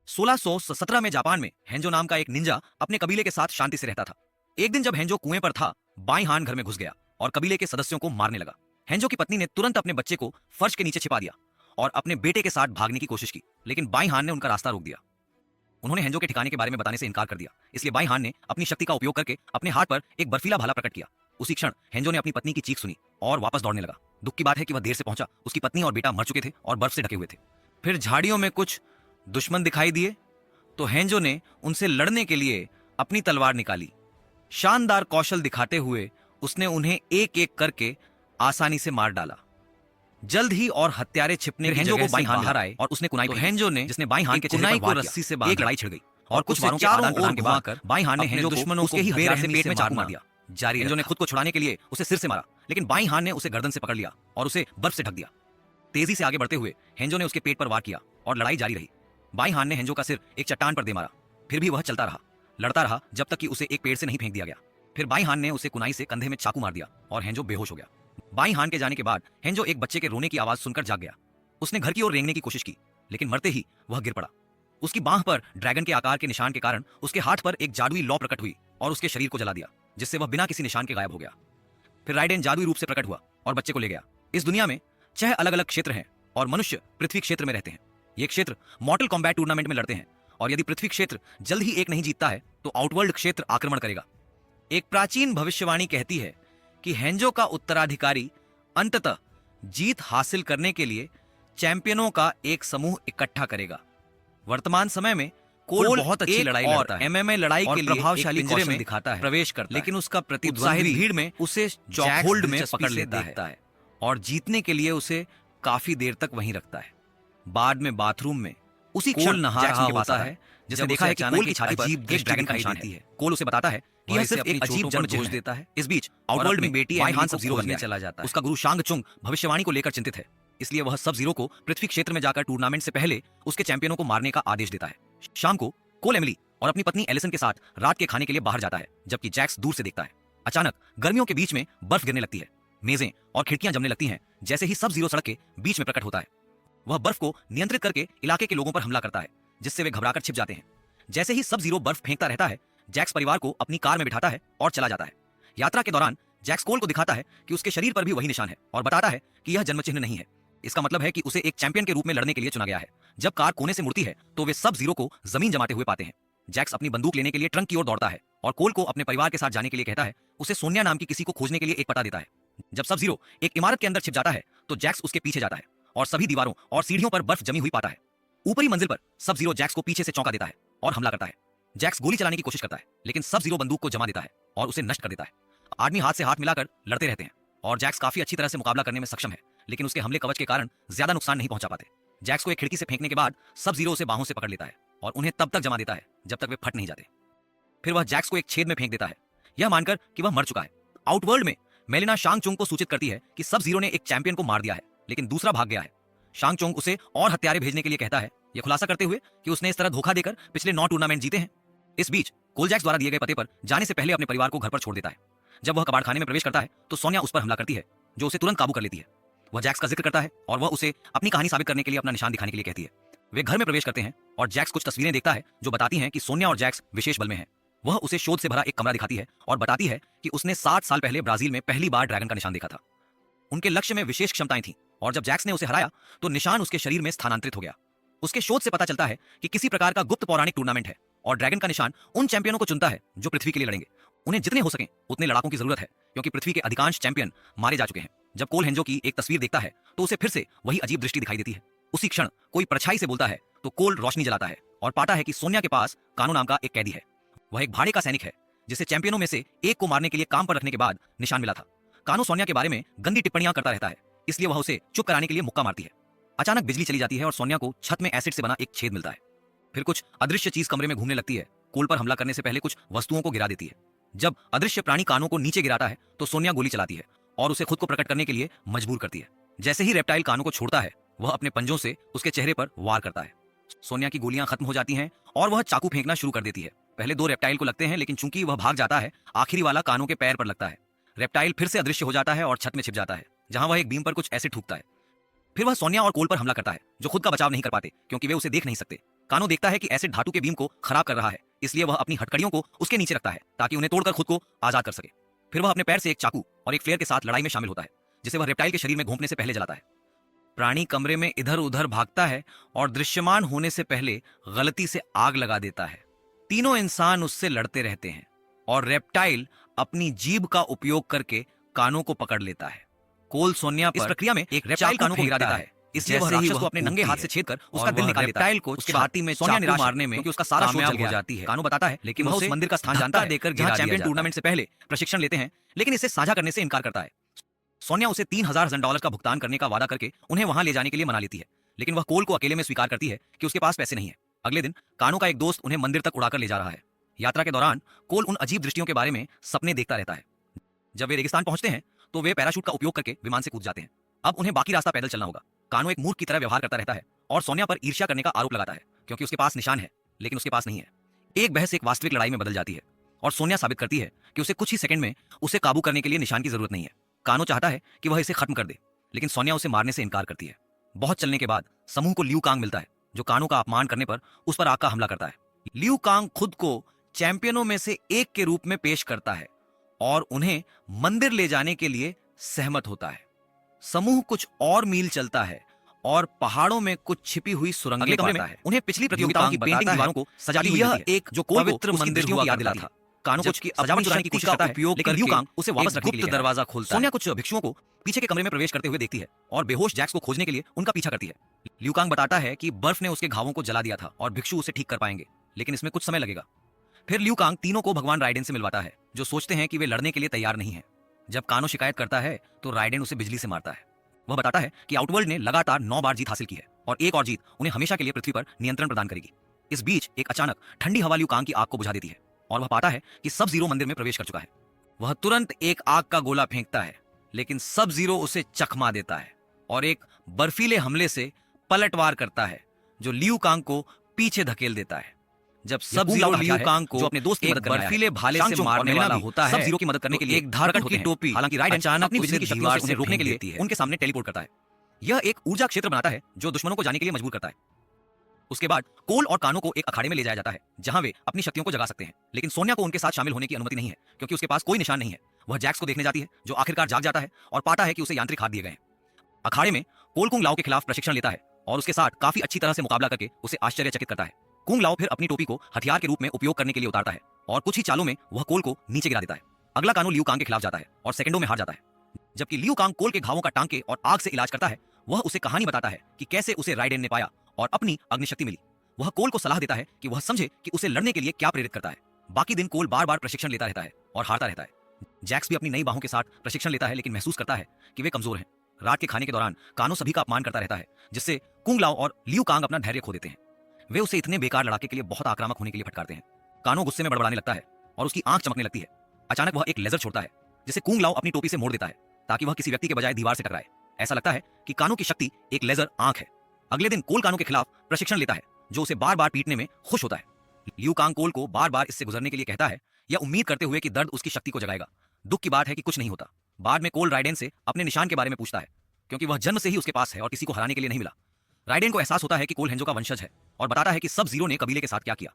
1617 में जापान में हेंजो नाम का एक निंजा अपने कबीले के साथ शांति से रहता था। एक दिन जब हेंजो कुएं पर था, बाई हान घर में घुस गया और कबीले के सदस्यों को मारने लगा। हेंजो की पत्नी ने तुरंत अपने बच्चे को फर्श के नीचे छिपा दिया और अपने बेटे के साथ भागने की कोशिश की, लेकिन बाई हान ने उनका रास्ता रोक दिया। उन्होंने हेंजो के ठिकाने के बारे में बताने से इनकार कर दिया, इसलिए बाई हान ने अपनी शक्ति का उपयोग करके अपने हाथ पर एक बर्फीला भाला प्रकट किया। उसी क्षण हेंजो ने अपनी पत्नी की चीख सुनी और वापस दौड़ने लगा। दुख की बात है कि वह देर से पहुंचा, उसकी पत्नी और बेटा मर चुके थे और बर्फ से ढके हुए थे। फिर झाड़ियों में कुछ दुश्मन दिखाई दिए तो हेंजो ने उनसे लड़ने के लिए अपनी तलवार निकाली। शानदार कौशल दिखाते हुए उसने उन्हें एक एक करके आसानी से मार डाला। जल्द ही और हत्यारे छिपने हेंजो को बाई हान बाहर आए और उसने कुनाई हेंजो ने जिसने बाई हान के चेहरे पर रस्सी से बांध एक लड़ाई छिड़ गई और कुछ वारों के आदान प्रदान के बाद बाई हान ने हेंजो दुश्मनों को ही हथियार से पेट में चाकू मार दिया। जारी हेंजो ने खुद को छुड़ाने के लिए उसे सिर से मारा, लेकिन बाई हान ने उसे गर्दन से पकड़ लिया और उसे बर्फ से ढक दिया। तेजी से आगे बढ़ते हुए हेंजो ने उसके पेट पर वार किया और लड़ाई जारी रही। बाई हान ने हेंजो का सिर एक चट्टान पर दे मारा, फिर भी वह चलता रहा, लड़ता रहा जब तक कि उसे एक पेड़ से नहीं फेंक दिया गया। फिर बाई हान ने उसे कुनाई से कंधे में चाकू मार दिया और हेंजो बेहोश हो गया। बाई हान के जाने के बाद हेंजो एक बच्चे के रोने की आवाज सुनकर जाग गया। उसने घर की ओर रेंगने की कोशिश की, लेकिन मरते ही वह गिर पड़ा। उसकी बांह पर ड्रैगन के आकार के निशान के कारण उसके हाथ पर एक जादुई लौ प्रकट हुई और उसके शरीर को जला दिया, जिससे वह बिना किसी निशान के गायब हो गया। फिर राइडेन जादुई रूप से प्रकट हुआ और बच्चे को ले गया। इस दुनिया में 6 अलग अलग क्षेत्र हैं और मनुष्य पृथ्वी क्षेत्र में रहते हैं। ये क्षेत्र मॉर्टल कॉम्बैट टूर्नामेंट में लड़ते हैं और यदि पृथ्वी क्षेत्र जल्द ही एक नहीं जीतता है तो आउटवर्ल्ड क्षेत्र आक्रमण करेगा। एक प्राचीन भविष्यवाणी कहती है कि हेंजो का उत्तराधिकारी अंततः जीत हासिल करने के लिए चैंपियनों का एक समूह इकट्ठा करेगा। वर्तमान समय में कोल बहुत अच्छी लड़ाई लड़ता है, एमएमए लड़ाई के लिए प्रभावशाली कौशल दिखाता है, प्रवेश करता है, लेकिन उसका प्रतिद्वंदी भीड़ में उसे चॉकहोल्ड में पकड़ लेता है और जीतने के लिए उसे काफी देर तक वहीं रखता है। बाद में बाथरूम में उसी क्षण नहा रहा होता है जिसने देखा है कि कोल की छाती पर एक ड्रैगन का निशान है। कोल उसे बताता है कि यह सिर्फ एक अजीब जन्म दोष देता है। इस बीच आउटवर्ल्ड में बेटी बाई हान सब जीरो बनने चला जाता है। उसका गुरु शांग चुंग भविष्यवाणी को लेकर चिंतित है, इसलिए वह सब जीरो को पृथ्वी क्षेत्र में जाकर टूर्नामेंट से पहले उसके चैंपियनों को मारने का आदेश देता है। शाम को कोल एमिली और अपनी पत्नी एलिसन के साथ रात के खाने के लिए बाहर जाता है, जबकि जैक्स दूर से देखता है। अचानक गर्मियों के बीच में बर्फ गिरने लगती है, मेजें और खिड़कियां जमने लगती हैं। जैसे ही सब जीरो सड़क के बीच में प्रकट होता है, वह बर्फ को नियंत्रित करके इलाके के लोगों पर हमला करता है, जिससे वे घबराकर छिप जाते हैं। जैसे ही सब जीरो बर्फ फेंकता रहता है, जैक्स परिवार को अपनी कार में बिठाता है और चला जाता है। यात्रा के दौरान जैक्स कोल को दिखाता है कि उसके शरीर पर भी वही निशान है और बताता है कि यह जन्म चिन्ह नहीं है। इसका मतलब है कि उसे एक चैंपियन के रूप में लड़ने के लिए चुना गया है। जब कार कोने से मुड़ती है तो वे सब जीरो को जमीन जमाते हुए पाते हैं। जैक्स अपनी बंदूक लेने के लिए ट्रंक की ओर दौड़ता है और कोल को अपने परिवार के साथ जाने के लिए कहता है। उसे सोनिया नाम की किसी को खोजने के लिए एक पता देता है। जब सब जीरो एक इमारत के अंदर छिप जाता है तो जैक्स उसके पीछे जाता है और सभी दीवारों और सीढ़ियों पर बर्फ जमी हुई पाता है। ऊपरी मंजिल पर सब जीरो जैक्स को पीछे से चौंका देता है और हमला करता है। जैक्स गोली चलाने की कोशिश करता है, लेकिन सब जीरो बंदूक को जमा देता है और उसे नष्ट कर देता है। आदमी हाथ से हाथ मिलाकर लड़ते रहते हैं और जैक्स काफी अच्छी तरह से मुकाबला करने में सक्षम है, लेकिन उसके हमले कवच के कारण ज्यादा नुकसान नहीं पहुंचा पाते। जैक्स को एक खिड़की से फेंकने के बाद सब जीरो उसे बाहों से पकड़ लेता है और उन्हें तब तक जमा देता है जब तक वे फट नहीं जाते। फिर वह जैक्स को एक छेद में फेंक देता है, यह मानकर कि वह मर चुका है। आउटवर्ल्ड में मेलिना शांग चुंग को सूचित करती है कि सब जीरो ने एक चैंपियन को मार दिया है, लेकिन दूसरा भाग गया है। शांग चुंग उसे और हत्यारे भेजने के लिए कहता है, यह खुलासा करते हुए कि उसने इस तरह धोखा देकर पिछले 9 टूर्नामेंट जीते हैं। इस बीच कोल जैक्स द्वारा दिए गए पते पर जाने से पहले अपने परिवार को घर पर छोड़ देता है। जब वह कबाड़खाने में प्रवेश करता है तो सोनिया उस पर हमला करती है, जो उसे तुरंत काबू कर लेती है। वह जैक्स का जिक्र करता है और वह उसे अपनी कहानी साबित करने के लिए अपना निशान दिखाने के लिए कहती है। वे घर में प्रवेश करते हैं और जैक्स कुछ तस्वीरें देखता है जो बताती हैं कि सोनिया और जैक्स विशेष बल में हैं। वह उसे शोध से भरा एक कमरा दिखाती है और बताती है कि उसने 7 साल पहले ब्राजील में पहली बार ड्रैगन का निशान देखा था। उनके लक्ष्य में विशेष क्षमताएं थीं और जब जैक्स ने उसे हराया तो निशान उसके शरीर में स्थानांतरित हो गया। उसके शोध से पता चलता है कि किसी प्रकार का गुप्त पौराणिक टूर्नामेंट है और ड्रैगन का निशान उन चैंपियनों को चुनता है जो पृथ्वी के लिए लड़ेंगे। उन्हें जितने हो सकें उतने लड़ाकों की जरूरत है, क्योंकि पृथ्वी के अधिकांश चैंपियन मारे जा चुके हैं। जब कोल हेंजो की एक तस्वीर देखता है तो उसे फिर से वही अजीब दृष्टि दिखाई देती है। उसी क्षण कोई परछाई से बोलता है तो कोल रोशनी जलाता है और पाता है कि सोनिया के पास कानो नाम का एक कैदी है। वह एक भाड़े का सैनिक है जिसे चैंपियनों में से एक को मारने के लिए काम पर रखने के बाद निशान मिला था। कानो सोनिया के बारे में गंदी टिप्पणियां करता रहता है, इसलिए वह उसे चुप कराने के लिए मुक्का मारती है। अचानक बिजली चली जाती है और सोनिया को छत में एसिड से बना एक छेद मिलता है। फिर कुछ अदृश्य चीज कमरे में घूमने लगती है। कोल पर हमला करने से पहले कुछ वस्तुओं को गिरा देती है। जब अदृश्य प्राणी कानो को नीचे गिराता है तो सोनिया गोली चलाती है और उसे खुद को प्रकट करने के लिए मजबूर करती है। जैसे ही रेप्टाइल कानो को छोड़ता है, वह अपने पंजों से उसके चेहरे पर वार करता है। सोनिया की गोलियां खत्म हो जाती हैं और वह चाकू फेंकना शुरू कर देती है। पहले 2 रेप्टाइल को लगते हैं, लेकिन चूंकि वह भाग जाता है, आखिरी वाला कानो के पैर पर लगता है। रेप्टाइल फिर से अदृश्य हो जाता है और छत में छिप जाता है, जहां वह एक बीम पर कुछ एसिड थूकता है। फिर वह सोनिया और कोल पर हमला करता है, जो खुद का बचाव नहीं कर पाते क्योंकि वे उसे देख नहीं सकते। कानो देखता है कि एसिड धातु के बीम को खराब कर रहा है, इसलिए वह अपनी हथकड़ियों को उसके नीचे रखता है ताकि उन्हें तोड़कर खुद को आजाद कर सके। फिर वह अपने पैर से एक चाकू और एक फ्लेयर के साथ लड़ाई में शामिल होता है, जिसे वह रेप्टाइल के शरीर में घोंपने से पहले जलाता है। प्राणी कमरे में इधर उधर भागता है और दृश्यमान होने से पहले गलती से आग लगा देता है। तीनों इंसान उससे लड़ते रहते हैं और रेप्टाइल अपनी जीभ का उपयोग करके कानों को पकड़ लेता है। कोल सोनिया पर इस प्रक्रिया में एक रेप्टाइल कानों को गिरा देता है, इसलिए वह राक्षस को अपने नंगे हाथ से छेदकर उसका दिल निकाल देता है। रेप्टाइल को छाती में चाकू मारने में क्योंकि उसका सारा शोध जल हो जाती है। कानो बताता है लेकिन वह उस मंदिर का स्थान जानता है देकर जहां चैंपियन टूर्नामेंट से पहले प्रशिक्षण लेते हैं, लेकिन इसे साझा करने से इनकार करता है। सोनिया उसे 3000 डॉलर का भुगतान करने का वादा करके उन्हें वहां ले जाने के लिए मना लेती है, लेकिन वह कोल को अकेले में स्वीकार करती है कि उसके पास पैसे नहीं है। अगले दिन कानो का एक दोस्त उन्हें मंदिर तक उड़ाकर ले जा रहा है। यात्रा के दौरान कोल उन अजीब दृष्टियों के बारे में सपने देखता रहता है। जब वे रेगिस्तान पहुंचते हैं तो वे पैराशूट का उपयोग करके विमान से कूद जाते हैं। अब उन्हें बाकी रास्ता पैदल चलना होगा। कानो एक मूर्ख की तरह व्यवहार करता रहता है और सोनिया पर ईर्ष्या करने का आरोप लगाता है क्योंकि उसके पास निशान है लेकिन उसके पास नहीं है। एक बहस एक वास्तविक लड़ाई में बदल जाती है और सोनिया साबित करती है कि उसे कुछ ही सेकंड में उसे काबू करने के लिए निशान की जरूरत नहीं है। कानो चाहता है कि वह इसे खत्म कर दे, लेकिन सोनिया उसे मारने से इनकार करती है। बहुत चलने के बाद समूह को लियू कांग मिलता है, जो कानो का अपमान करने पर उस पर आग का हमला करता है। लियू कांग खुद को चैंपियनों में से एक के रूप में पेश करता है और उन्हें मंदिर ले जाने के लिए सहमत होता है। समूह कुछ और मील चलता है और पहाड़ों में कुछ छिपी हुई सुरंगें पाता है। उन्हें पिछली प्रतियोगिताओं की पेंटिंग दीवारों को सजाती हुई यह एक जो पवित्र मंदिर की याद दिलाती है। कानो कुछ की सजावट चुराने की कोशिश करता है, लेकिन लियू कांग उसे वापस रखने के लिए दरवाजा खोलता है। सोनिया कुछ भिक्षुओं को पीछे के कमरे में प्रवेश करते हुए देखती है और बेहोश जैक्स को खोजने के लिए उनका पीछा करती है। लियू कांग बताता है कि बर्फ ने उसके घावों को जला दिया था और भिक्षु उसे ठीक कर पाएंगे, लेकिन इसमें कुछ समय लगेगा। फिर लियू कांग तीनों को भगवान राइडेन से मिलवाता है, जो सोचते हैं कि वे लड़ने के लिए तैयार नहीं है। जब कानो शिकायत करता है तो राइडेन उसे बिजली से मारता है। वह बताता है कि आउटवर्ल्ड ने लगातार 9 बार जीत हासिल की है और एक और जीत उन्हें हमेशा के लिए पृथ्वी पर नियंत्रण प्रदान करेगी। इस बीच एक अचानक ठंडी हवा लियू कांग की आग को बुझा देती है और वह पाता है कि सब जीरो मंदिर में प्रवेश कर चुका है। वह तुरंत एक आग का गोला फेंकता है, लेकिन सब जीरो उसे चकमा देता है और एक बर्फीले हमले से पलटवार करता है, जो लियू कांग को पीछे धकेल देता है। जब सब जीरो लियू कांग को अपने दोस्त की मदद बर्फीले भाले से मारने वाला होता है, सब जीरो की मदद करने के लिए एक धारकट की टोपी, हालांकि राइडेन अचानक अपनी बिजली की शक्ति से उन्हें रोकने के लिए उनके सामने टेलीपोर्ट करता है। यह एक ऊर्जा क्षेत्र बनाता है जो दुश्मनों को जाने के लिए मजबूर करता है। उसके बाद कोल और कानो को एक अखाड़े में ले जाया जाता है जहां वे अपनी शक्तियों को जगा सकते हैं, लेकिन सोनिया को उनके साथ शामिल होने की अनुमति नहीं है क्योंकि उसके पास कोई निशान नहीं है। वह जैक्स को देखने जाती है, जो आखिरकार जाग जाता है और पाता है कि उसे यांत्रिक हाथ दिए गए हैं। अखाड़े में कोल कुंग लाओ के खिलाफ प्रशिक्षण लेता है और उसके साथ काफी अच्छी तरह से मुकाबला करके उसे आश्चर्यचकित करता है। कुंग लाओ फिर अपनी टोपी को हथियार के रूप में उपयोग करने के लिए उतारता है और कुछ ही चालों में वह कोल को नीचे गिरा देता है। अगला कानो लियू कांग के खिलाफ जाता है और सेकंडों में हार जाता है। जबकि लियू कांग कोल के घावों का टांके और आग से इलाज करता है, वह उसे कहानी बताता है कि कैसे उसे राइडेन ने पाया और अपनी अग्निशक्ति मिली। वह कोल को सलाह देता है कि वह समझे कि उसे लड़ने के लिए क्या प्रेरित करता है। बाकी दिन कोल बार बार प्रशिक्षण लेता रहता है और हारता रहता है। जैक्स भी अपनी नई बाहों के साथ प्रशिक्षण लेता है, लेकिन महसूस करता है कि वे कमजोर हैं। रात के खाने के दौरान कानो सभी का अपमान करता रहता है, जिससे कुंग लाओ और लियू कांग अपना धैर्य खो देते हैं। वे उसे इतने बेकार लड़ाके के लिए बहुत आक्रामक होने के लिए फटकारते हैं। कानो गुस्से में बड़बड़ाने लगता है और उसकी आंख चमकने लगती है। अचानक वह एक लेजर छोड़ता है, जिसे कुंग लाओ अपनी टोपी से मोड़ देता है ताकि वह किसी व्यक्ति के बजाय दीवार से टकराए। ऐसा लगता है कि कानो की शक्ति एक लेजर आंख है। अगले दिन कोल कानो के खिलाफ प्रशिक्षण लेता है, जो उसे बार बार पीटने में खुश होता है। लियू कांग कोल को बार बार इससे गुजरने के लिए कहता है, यह उम्मीद करते हुए कि दर्द उसकी शक्ति को जगाएगा। दुख की बात है कि कुछ नहीं होता। बाद में कोल राइडेन से अपने निशान के बारे में पूछता है, क्योंकि वह जन्म से ही उसके पास है और किसी को हराने के लिए नहीं मिला। राइडेन को एहसास होता है कि कोल हेंजो का वंशज है और बताता है कि सब जीरो ने कबीले के साथ क्या किया।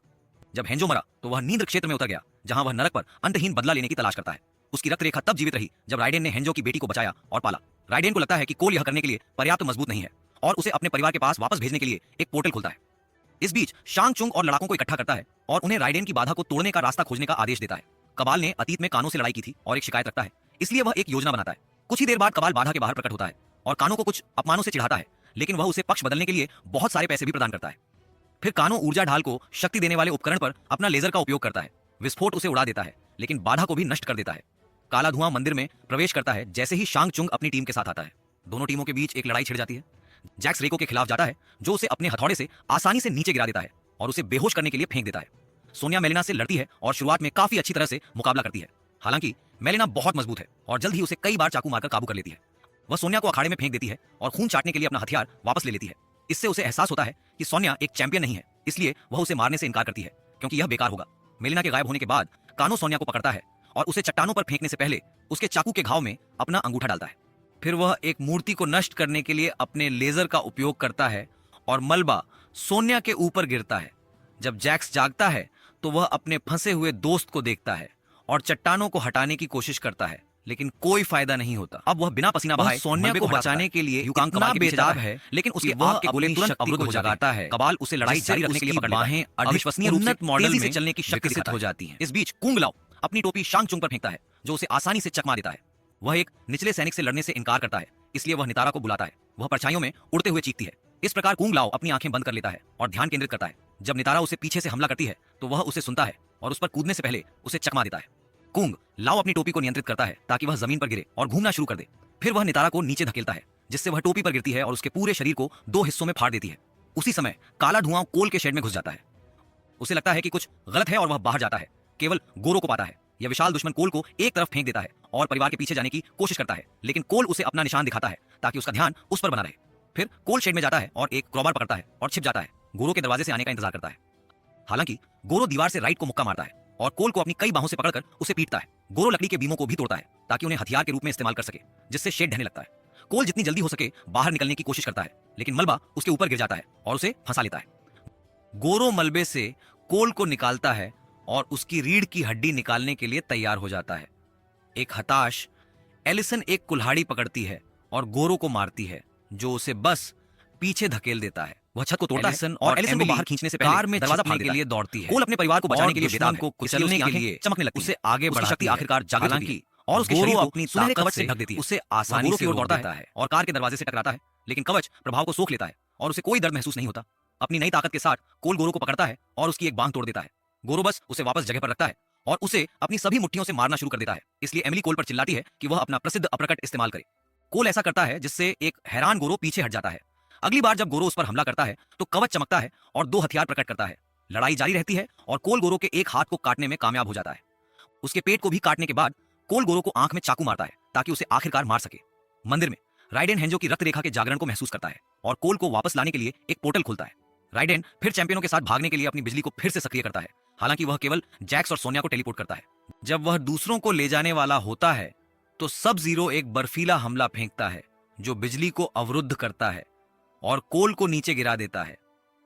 जब हेंजो मरा तो वह नींद क्षेत्र में उतर गया, जहां वह नरक पर अंतहीन बदला लेने की तलाश करता है। उसकी रक्त रेखा तब जीवित रही जब राइडेन ने हेंजो की बेटी को बचाया और पाला। राइडेन को लगता है कि कोल यह करने के लिए पर्याप्त मजबूत नहीं है और उसे अपने परिवार के पास वापस भेजने के लिए एक पोर्टल खोलता है। इस बीच शांग चुंग और लड़ाकों को इकट्ठा करता है और उन्हें राइडेन की बाधा को तोड़ने का रास्ता खोजने का आदेश देता है। कबाल ने अतीत में कानो से लड़ाई की थी और एक शिकायत रखता है, इसलिए वह एक योजना बनाता है। कुछ ही देर बाद कबाल बाधा के बाहर प्रकट होता है और कानो को कुछ अपमानों से चिढ़ाता है, लेकिन वह उसे पक्ष बदलने के लिए बहुत सारे पैसे भी प्रदान करता है। फिर कानो ऊर्जा ढाल को शक्ति देने वाले उपकरण पर अपना लेजर का उपयोग करता है। विस्फोट उसे उड़ा देता है, लेकिन बाधा को भी नष्ट कर देता है। काला धुआं मंदिर में प्रवेश करता है जैसे ही शांग चुंग अपनी टीम के साथ आता है। दोनों टीमों के बीच एक लड़ाई छिड़ जाती है। जैक्स रेको के खिलाफ जाता है, जो उसे अपने हथौड़े से आसानी से नीचे गिरा देता है और उसे बेहोश करने के लिए फेंक देता है। सोनिया मेलिना से लड़ती है और शुरुआत में काफी अच्छी तरह से मुकाबला करती है। हालांकि मेलिना बहुत मजबूत है और जल्द ही उसे कई बार चाकू मारकर काबू कर लेती है। वह सोनिया को अखाड़े में फेंक देती है और खून चाटने के लिए अपना हथियार वापस ले लेती है। इससे उसे एहसास होता है कि सोनिया एक चैंपियन नहीं है, इसलिए वह उसे मारने से इनकार करती है क्योंकि यह बेकार होगा। मेलिना के गायब होने के बाद कानो सोनिया को पकड़ता है और उसे चट्टानों पर फेंकने से पहले उसके चाकू के घाव में अपना अंगूठा डालता है। फिर वह एक मूर्ति को नष्ट करने के लिए अपने लेजर का उपयोग करता है और मलबा सोनिया के ऊपर गिरता है। जब जैक्स जागता है तो वह अपने फंसे हुए दोस्त को देखता है और चट्टानों को हटाने की कोशिश करता है, लेकिन कोई फायदा नहीं होता। अब वह बिना पसीना बहाए सोनिया को बचाने के लिए यूकांग कबाल के पीछे जाता है, लेकिन उसके आग के गोले तुरंत अवरुद्ध हो जाता है। कबाल उसे लड़ाई जारी रखने के लिए पकड़ लेता है। अविश्वसनीय रूप से मॉडल में चलने की शक्ति विकसित हो जाती है। इस बीच कुंग लाओ अपनी टोपी शांग चुंग पर फेंकता है, जो उसे आसानी से चकमा देता है। वह एक निचले सैनिक से लड़ने से इनकार करता है, इसलिए वह नितारा को बुलाता है। वह परछाइयों में उड़ते हुए चीखती है। इस प्रकार कुंग लाओ अपनी आंखें बंद कर लेता है और ध्यान केंद्रित करता है। जब नितारा उसे पीछे से हमला करती है तो वह उसे सुनता है और उस पर कूदने से पहले उसे चकमा देता है। कुंग लाओ अपनी टोपी को नियंत्रित करता है ताकि वह जमीन पर गिरे और घूमना शुरू कर दे। फिर वह नितारा को नीचे धकेलता है, जिससे वह टोपी पर गिरती है और उसके पूरे शरीर को 2 हिस्सों में फाड़ देती है। उसी समय काला धुआं कोल के शेड में घुस जाता है। उसे लगता है कि कुछ गलत है और वह बाहर जाता है। केवल गोरो को पाता है। यह विशाल दुश्मन कोल को एक तरफ फेंक देता है और परिवार के पीछे जाने की कोशिश करता है, लेकिन कोल उसे अपना निशान दिखाता है ताकि उसका ध्यान उस पर बना रहे। फिर कोल शेड में जाता है और एक क्रॉबार पकड़ता है और छिप जाता है। गोरो के दरवाजे से आने का इंतजार करता है। हालांकि गोरो दीवार से राइट को मुक्का मारता है और कोल को अपनी कई बाहों से पकड़कर उसे पीटता है। गोरो लकड़ी के बीमों को भी तोड़ता है ताकि उन्हें हथियार के रूप में इस्तेमाल कर सके, जिससे शेड ढहने लगता है। कोल जितनी जल्दी हो सके बाहर निकलने की कोशिश करता है, लेकिन मलबा उसके ऊपर गिर जाता है और उसे फंसा लेता है। गोरो मलबे से कोल को निकालता है और उसकी रीढ़ की हड्डी निकालने के लिए तैयार हो जाता है। एक हताश एलिसन एक कुल्हाड़ी पकड़ती है और गोरो को मारती है, जो उसे बस पीछे धकेल देता है। वह छत को तोड़ता है और एलिसन को बाहर खींचने से पहले कार में दरवाजा फाड़ने के लिए दौड़ती है। कोल अपने परिवार को बचाने के लिए बेताब को कुचलने के लिए चमकने लगती है। उसे आगे बढ़ाती है। आखिरकार जागृत होती है और उसके शरीर को अपनी सुनहरे कवच से ढक देती है। उसे आसानी से रोक देता है और कार के दरवाजे से टकराता है, लेकिन कवच प्रभाव को सोख लेता है और उसे कोई दर्द महसूस नहीं होता। अपनी नई ताकत के साथ कोल गोरो को पकड़ता है और उसकी एक बांह तोड़ देता है। गोरो बस उसे वापस जगह पर रखता है और उसे अपनी सभी मुट्ठियों से मारना शुरू कर देता है। इसलिए एमिली कोल पर चिल्लाती है कि वह अपना प्रसिद्ध अपरकट इस्तेमाल करे। कोल ऐसा करता है जिससे एक हैरान गोरो पीछे हट जाता है। अगली बार जब गोरो उस पर हमला करता है तो कवच चमकता है और 2 हथियार प्रकट करता है। लड़ाई जारी रहती है और कोल गोरो के एक हाथ को काटने में कामयाब हो जाता है। उसके पेट को भी काटने के बाद कोल गोरो को आंख में चाकू मारता है ताकि उसे आखिरकार मार सके। मंदिर में राइडेन हेंजो की रक्त रेखा के जागरण को महसूस करता है और कोल को वापस लाने के लिए एक पोर्टल खोलता है। राइडेन फिर चैंपियनों के साथ भागने के लिए अपनी बिजली को फिर से सक्रिय करता है। हालांकि वह केवल जैक्स और सोनिया को टेलीपोर्ट करता है। जब वह दूसरों को ले जाने वाला होता है तो सब जीरो एक बर्फीला हमला फेंकता है जो बिजली को अवरुद्ध करता है और कोल को नीचे गिरा देता है।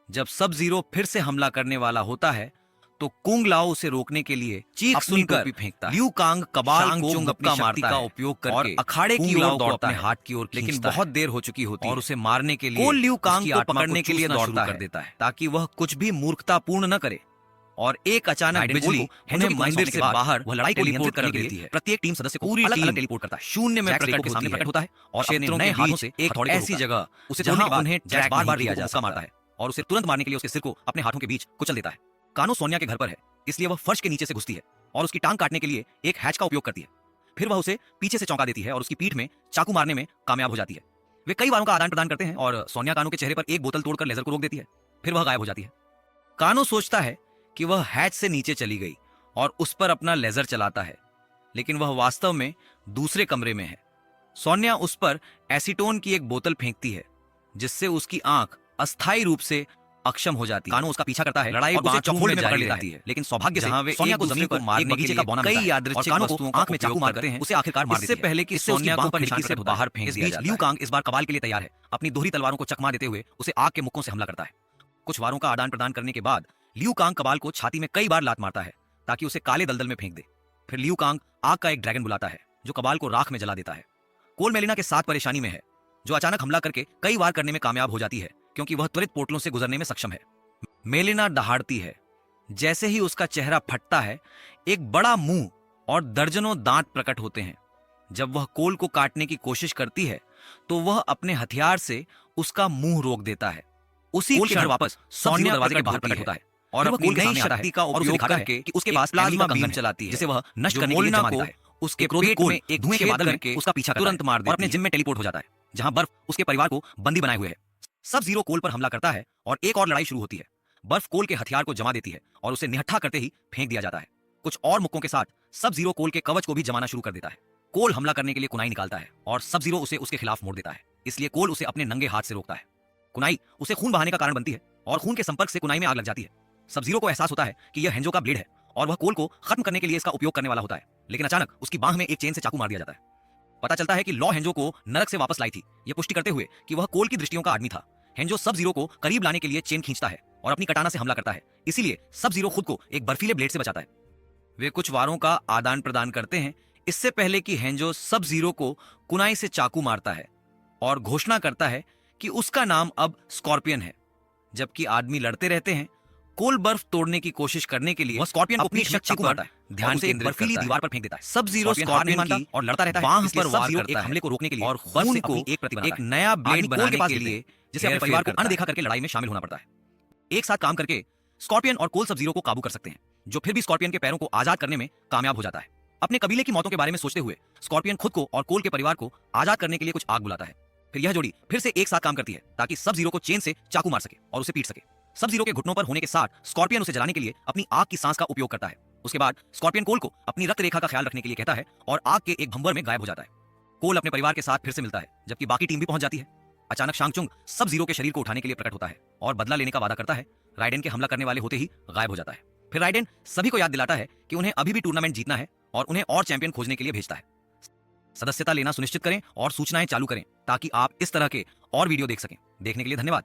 जब सब जीरो फिर से हमला करने वाला होता है तो कुंग लाओ उसे रोकने के लिए चीख सुनकर फेंकता है। लियू कांग कबाल को मुक्का मारता का उपयोग करके और अखाड़े की ओर दौड़ता है, हाथ की ओर, लेकिन बहुत देर हो चुकी होती है और उसे मारने के लिए कोल लियू कांग को पकड़ने के लिए दौड़ता कर देता है ताकि वह कुछ भी मूर्खतापूर्ण न करे। और एक अचानक बिजली उन्हें मंदिर से बाहर वह लड़ाई को नियंत्रित कर देती है। प्रत्येक टीम सदस्य को अलग-अलग टेलीपोर्ट करता है। शून्य में प्रकट के सामने प्रकट होता है और अपने नए हाथों से एक हथौड़े ऐसी जगह उसे जहां उन्हें जैक्स बार-बार दिया जा सकता मारता है और उसे तुरंत मारने के लिए उसके सिर को अपने हाथों के बीच कुचल देता है। कानो सोनिया के घर पर है, इसलिए वह फर्श के नीचे से घुसती है और उसकी टांग काटने के लिए एक हैच का उपयोग करती है। फिर वह उसे पीछे से चौंका देती है और उसकी पीठ में चाकू मारने में कामयाब हो जाती है। वे कई बारों का आदान प्रदान करते हैं और सोनिया कानो के चेहरे पर एक बोतल तोड़कर लेजर को रोक देती है। फिर वह गायब हो जाती है। कानो सोचता है कि वह हैच से नीचे चली गई और उस पर अपना लेजर चलाता है, लेकिन वह वास्तव में दूसरे कमरे में है। सोनिया उस पर एसीटोन की एक बोतल फेंकती है, जिससे उसकी आंख अस्थायी रूप से अक्षम हो जाती है। कानो उसका पीछा करता है, लड़ाई चौखोड़ में पकड़ लेती है, लेकिन सौभाग्य से सोनिया को जमीन पर मारने के लिए कई यादृच्छिक वस्तुओं आंख में चाकू मारते हैं, उसे आखिरकार मार देते हैं। इससे पहले कि सोनिया को खिड़की से बाहर फेंक दिया जाए, लियू कांग इस बार कबाल के लिए तैयार है। अपनी दोहरी तलवारों को चकमा देते हुए उसे आग के मुक्कों से हमला करता है। कुछ वारों का आदान प्रदान करने के बाद लियू कांग कबाल को छाती में कई बार लात मारता है ताकि उसे काले दलदल में फेंक दे। फिर लियू कांग आग का एक ड्रैगन बुलाता है जो कबाल को राख में जला देता है। कोल मेलिना के साथ परेशानी में है, जो अचानक हमला करके कई बार करने में कामयाब हो जाती है क्योंकि वह त्वरित पोर्टलों से गुजरने में सक्षम है। मेलिना दहाड़ती है। जैसे ही उसका चेहरा फटता है, एक बड़ा मुंह और दर्जनों दांत प्रकट होते हैं। जब वह कोल को काटने की कोशिश करती है तो वह अपने हथियार से उसका मुंह रोक देता है। उसी क्षण वापस सोनिया दरवाजे के बाहर प्रकट होता है और अपनी नई शक्ति का उपयोग करके कि उसके पास प्लाज्मा बीम चलाती है, जिसे वह नष्ट करने के लिए जमा देता है। उसके पेट में एक धुएं के बादल करके उसका पीछा तुरंत मार देता है और अपने जिम में टेलीपोर्ट हो जाता है, जहां बर्फ उसके परिवार को बंदी बनाए हुए है। सब जीरो कोल पर हमला करता है और एक और लड़ाई शुरू होती है। बर्फ कोल के हथियार को जमा देती है और उसे निहत्था करते ही फेंक दिया जाता है। कुछ और मुक्कों के साथ सब जीरो कोल के कवच को भी जमाना शुरू कर देता है। कोल हमला करने के लिए कुनाई निकालता है और सब जीरो उसे उसके खिलाफ मोड़ देता है, इसलिए कोल उसे अपने नंगे हाथ से रोकता है। कुनाई उसे खून बहाने का कारण बनती है और खून के संपर्क से कुनाई में आग लग जाती है। सब जीरो को एहसास होता है कि यह हेंजो का ब्लेड है और वह कोल को खत्म करने के लिए इसका उपयोग करने वाला होता है, लेकिन अचानक उसकी बांह में एक चेन से चाकू मार दिया जाता है। पता चलता है कि लॉ हेंजो को नरक से वापस लाई थी, यह पुष्टि करते हुए कि वह कोल की दृष्टियों का आदमी था। हेंजो सब जीरो को करीब लाने के लिए चेन खींचता है और अपनी कटाना से हमला करता है। इसीलिए सब जीरो खुद को एक बर्फीले ब्लेड से बचाता है। वे कुछ वारों का आदान प्रदान करते हैं इससे पहले कि हेंजो सब जीरो को कुनाई से चाकू मारता है और घोषणा करता है कि उसका नाम अब स्कॉर्पियन है। जबकि आदमी लड़ते रहते हैं, कोल बर्फ तोड़ने की कोशिश करने के लिए वह स्कॉर्पियन को अपनी शक्ति को मारता है, ध्यान से एक बर्फीली दीवार पर फेंक देता है। सब जीरो स्कॉर्पियन की और लड़ता रहता है, बांह पर वार करता है हमले को रोकने के लिए और खून को एक नया ब्लेड बनाने के लिए जिसे अपने परिवार को अनदेखा करके लड़ाई में शामिल होना पड़ता है। एक साथ काम करके स्कॉर्पियन और कोल सब जीरो को काबू कर सकते हैं, जो फिर भी स्कॉर्पियन के पैरों को आजाद करने में कामयाब हो जाता है। अपने कबीले की मौतों के बारे में सोचते हुए स्कॉर्पियन खुद को और कोल के परिवार को आजाद करने के लिए कुछ आग बुलाता है। फिर यह जोड़ी फिर से एक साथ काम करती है ताकि सब जीरो को चेन से चाकू मार सके और उसे पीट सके। सब जीरो के घुटनों पर होने के साथ स्कॉर्पियन उसे जलाने के लिए अपनी आग की सांस का उपयोग करता है। उसके बाद स्कॉर्पियन कोल को अपनी रक्त रेखा का ख्याल रखने के लिए कहता है और आग के एक भंवर में गायब हो जाता है। कोल अपने परिवार के साथ फिर से मिलता है जबकि बाकी टीम भी पहुंच जाती है। अचानक शांगचुंग सब जीरो के शरीर को उठाने के लिए प्रकट होता है और बदला लेने का वादा करता है। राइडेन के हमला करने वाले होते ही गायब हो जाता है। फिर राइडेन सभी को याद दिलाता है कि उन्हें अभी भी टूर्नामेंट जीतना है और उन्हें और चैंपियन खोजने के लिए भेजता है। सदस्यता लेना सुनिश्चित करें और सूचनाएं चालू करें ताकि आप इस तरह के और वीडियो देख सकें। देखने के लिए धन्यवाद।